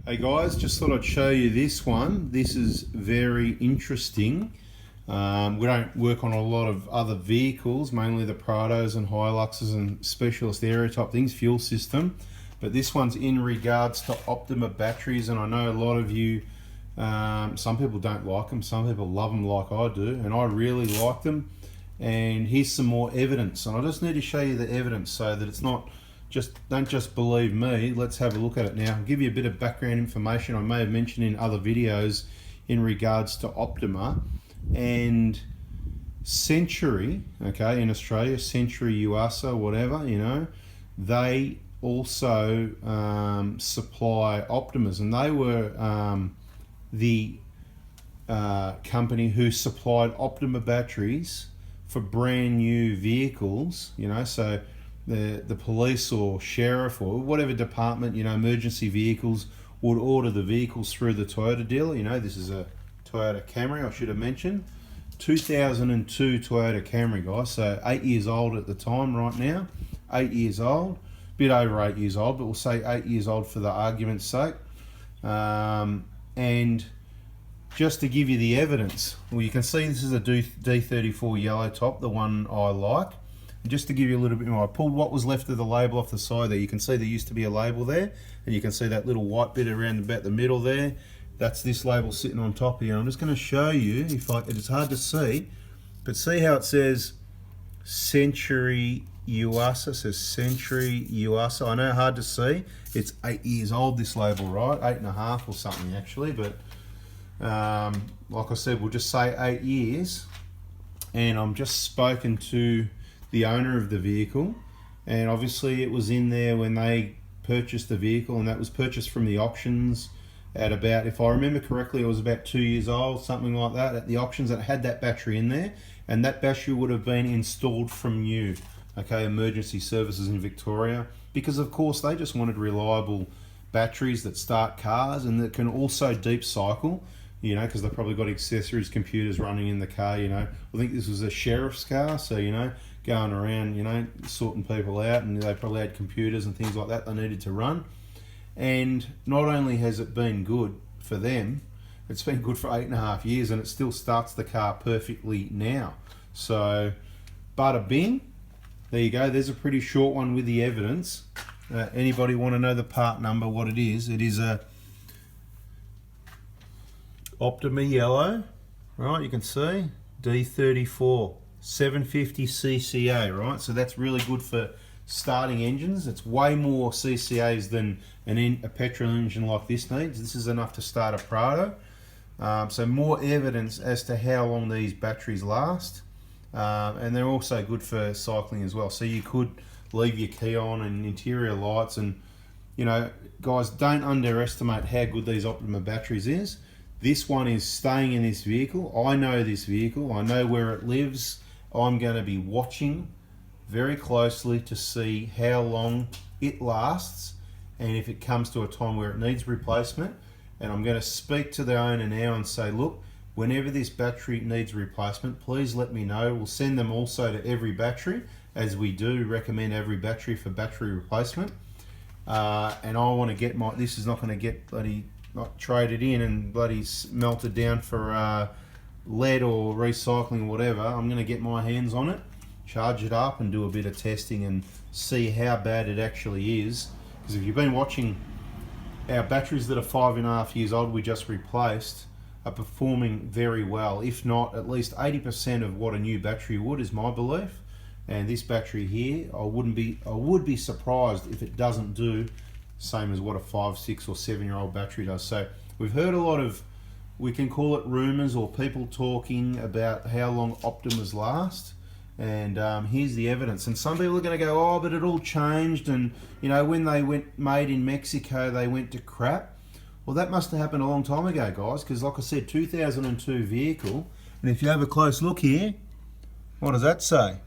Hey guys, just thought I'd show you this one. This is very interesting. We don't work on a lot of other vehicles, mainly the Prados and Hiluxes and specialist area type things, fuel system. But this one's in regards to Optima batteries, and I know a lot of you, some people don't like them, some people love them like I do, and I really like them. And here's some more evidence, and I just need to show you the evidence so that it's not don't just believe me. Let's have a look at it now. I'll give you a bit of background information I may have mentioned in other videos in regards to Optima and Century, okay, in Australia, Century USA, whatever, you know, they also supply Optimas, and they were the company who supplied Optima batteries for brand new vehicles, you know, so the police or sheriff or whatever department, you know, emergency vehicles would order the vehicles through the Toyota dealer. You know, this is a Toyota Camry, I should have mentioned. 2002 Toyota Camry, guys, so 8 years old at the time right now. 8 years old, bit over 8 years old, but we'll say 8 years old for the argument's sake. And just to give you the evidence, well, you can see this is a D34 yellow top, the one I like. And just to give you a little bit more, I pulled what was left of the label off the side there. You can see there used to be a label there, and you can see that little white bit around about the middle there. That's this label sitting on top here. I'm just going to show you, it's hard to see, but see how it says Century USA, it says Century USA. I know, hard to see. It's 8 years old, this label, right? 8.5 or something actually, but like I said, we'll just say 8 years. And I'm just spoken to the owner of the vehicle, and obviously it was in there when they purchased the vehicle, and that was purchased from the auctions at about, if I remember correctly, it was about 2 years old, something like that, at the auctions that had that battery in there, and that battery would have been installed from new, okay, emergency services in Victoria, because of course they just wanted reliable batteries that start cars and that can also deep cycle, you know, because they've probably got accessories, computers running in the car, you know. I think this was a sheriff's car, so, you know, going around, you know, sorting people out, and they probably had computers and things like that they needed to run. And not only has it been good for them, it's been good for 8.5 years, and it still starts the car perfectly now. So, bada bing, there you go. There's a pretty short one with the evidence. Anybody want to know the part number, what it is? It is a Optima yellow, right? You can see D34 750 CCA, right? So that's really good for starting engines. It's way more CCAs than a petrol engine like this needs. This is enough to start a Prado. So more evidence as to how long these batteries last. And they're also good for cycling as well. So you could leave your key on and interior lights, and, you know, guys, don't underestimate how good these Optima batteries is. This one is staying in this vehicle. I know this vehicle. I know where it lives. I'm going to be watching very closely to see how long it lasts, and if it comes to a time where it needs replacement. And I'm going to speak to the owner now and say, look, whenever this battery needs replacement, please let me know. We'll send them also to every battery, as we do recommend every battery for battery replacement. And I want to get this is not going to get bloody not traded in and bloody melted down for lead or recycling or whatever. I'm going to get my hands on it, charge it up, and do a bit of testing and see how bad it actually is. Because if you've been watching, our batteries that are 5.5 years old we just replaced are performing very well, if not at least 80% of what a new battery would, is my belief. And this battery here, I would be surprised if it doesn't do same as what a 5, 6 or 7 year old battery does. So we've heard a lot of, we can call it rumors or people talking about how long Optimas last. And here's the evidence. And some people are going to go, oh, but it all changed, and, you know, when they made in Mexico, they went to crap. Well, that must have happened a long time ago, guys, because like I said, 2002 vehicle, and if you have a close look here, what does that say?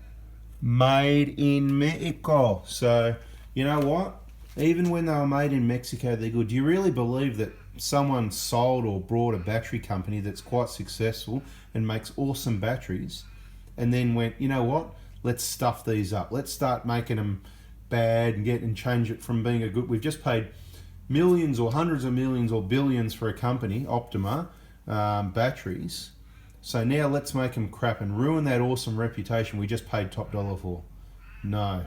Made in Mexico. So, you know what? Even when they were made in Mexico, they're good. Do you really believe that someone sold or brought a battery company that's quite successful and makes awesome batteries, and then went, you know what, let's stuff these up, let's start making them bad and change it from being a good, we've just paid millions or hundreds of millions or billions for a company, Optima, batteries. So now let's make them crap and ruin that awesome reputation we just paid top dollar for. No,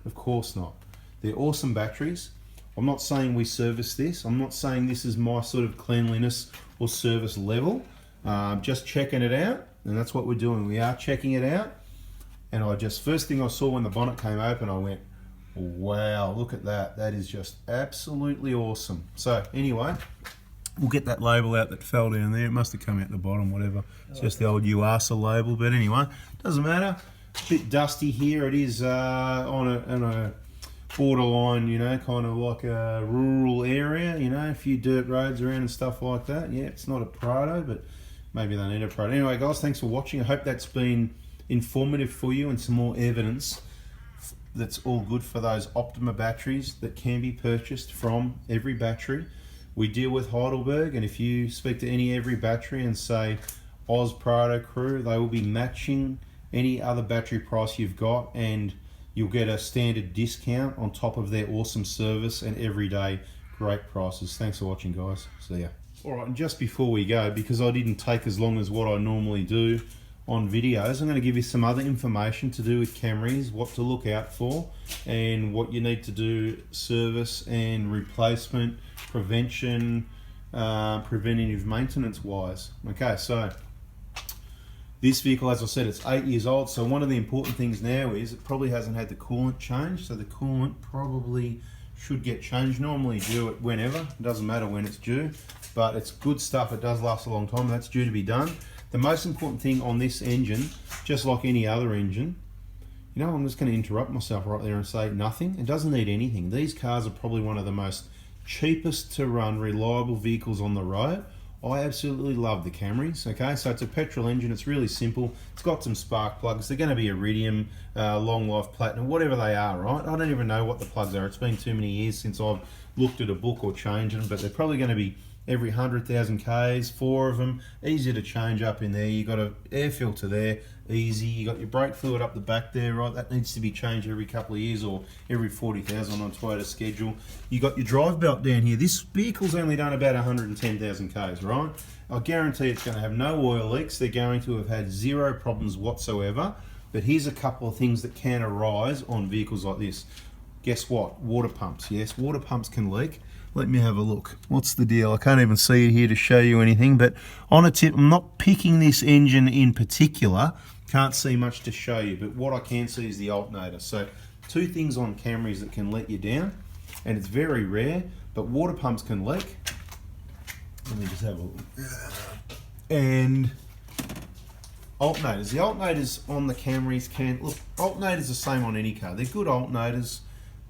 of course not. They're awesome batteries. I'm not saying we service this. I'm not saying this is my sort of cleanliness or service level. Just checking it out, and that's what we're doing. We are checking it out. And first thing I saw when the bonnet came open, I went, wow, look at that. That is just absolutely awesome. So anyway, we'll get that label out that fell down there. It must have come out the bottom, whatever. It's just the old UASA label, but anyway, doesn't matter. A bit dusty here. It is on a borderline, you know, kind of like a rural area, you know, a few dirt roads around and stuff like that. Yeah, it's not a Prado, but maybe they need a Prado. Anyway, guys, thanks for watching. I hope that's been informative for you and some more evidence that's all good for those Optima batteries that can be purchased from Every Battery. We deal with Heidelberg, and if you speak to any Every Battery and say Oz Prado crew, they will be matching any other battery price you've got, and you'll get a standard discount on top of their awesome service and everyday great prices. Thanks for watching, guys. See ya. Alright, and just before we go, because I didn't take as long as what I normally do on videos, I'm going to give you some other information to do with Camrys, what to look out for, and what you need to do service and replacement, prevention, preventative maintenance wise. Okay, so this vehicle, as I said, it's 8 years old, so one of the important things now is it probably hasn't had the coolant changed, so the coolant probably should get changed. Normally do it whenever, it doesn't matter when it's due, but it's good stuff, it does last a long time, that's due to be done. The most important thing on this engine, just like any other engine, you know, I'm just going to interrupt myself right there and say nothing. It doesn't need anything. These cars are probably one of the most cheapest to run, reliable vehicles on the road. I absolutely love the Camrys. Okay, so it's a petrol engine. It's really simple. It's got some spark plugs. They're going to be iridium, long life platinum, whatever they are, right? I don't even know what the plugs are. It's been too many years since I've looked at a book or changed them, but they're probably going to be every 100,000 Ks, 4 of them, easy to change up in there. You got an air filter there, easy. You got your brake fluid up the back there, right? That needs to be changed every couple of years or every 40,000 on Toyota schedule. You got your drive belt down here. This vehicle's only done about 110,000 Ks, right? I guarantee it's going to have no oil leaks. They're going to have had zero problems whatsoever. But here's a couple of things that can arise on vehicles like this. Guess what? Water pumps. Yes, water pumps can leak. Let me have a look. What's the deal? I can't even see it here to show you anything, but on a tip, I'm not picking this engine in particular. Can't see much to show you, but what I can see is the alternator. So two things on Camrys that can let you down, and it's very rare, but water pumps can leak. Let me just have a look. And alternators. The alternators on the Camrys can, look, alternators are the same on any car. They're good alternators,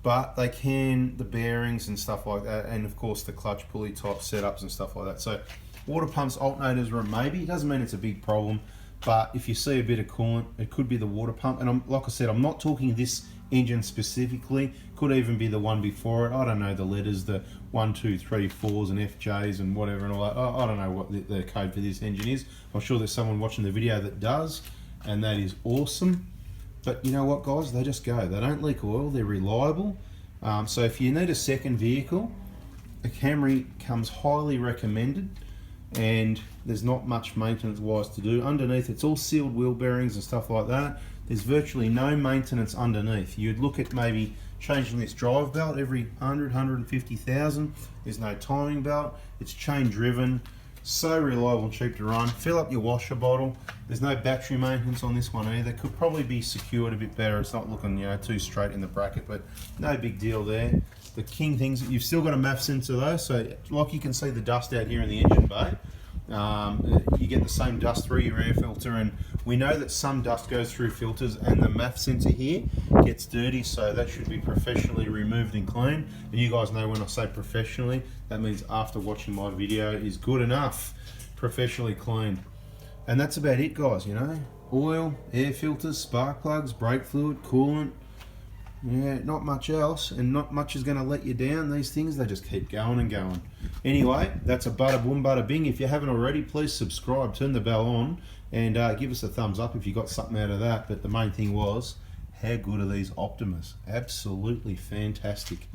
but they can, the bearings and stuff like that, and of course the clutch pulley type setups and stuff like that. So water pumps, alternators are a maybe. It doesn't mean it's a big problem, but if you see a bit of coolant, it could be the water pump. And like I said, I'm not talking this engine specifically. Could even be the one before it. I don't know the letters, the 1, 2, 3, 4s and FJs and whatever and all that. I don't know what the code for this engine is. I'm sure there's someone watching the video that does, and that is awesome. But you know what, guys? They just go. They don't leak oil. They're reliable. So if you need a second vehicle, a Camry comes highly recommended, and there's not much maintenance-wise to do. Underneath, it's all sealed wheel bearings and stuff like that. There's virtually no maintenance underneath. You'd look at maybe changing this drive belt every 100, 150,000. There's no timing belt. It's chain driven. So reliable and cheap to run. Fill up your washer bottle. There's no battery maintenance on this one either. Could probably be secured a bit better. It's not looking, you know, too straight in the bracket, but no big deal there. The king things, you've still got a MAF sensor though, so like you can see the dust out here in the engine bay. You get the same dust through your air filter, and we know that some dust goes through filters, and the MAF sensor here gets dirty, so that should be professionally removed and cleaned. And you guys know when I say professionally, that means after watching my video is good enough, professionally cleaned. And that's about it, guys. You know, oil, air filters, spark plugs, brake fluid, coolant. Yeah, not much else, and not much is going to let you down. These things, they just keep going and going. Anyway, that's a bada boom, bada bing. If you haven't already, please subscribe, turn the bell on, and give us a thumbs up if you got something out of that. But the main thing was, how good are these Optimas? Absolutely fantastic.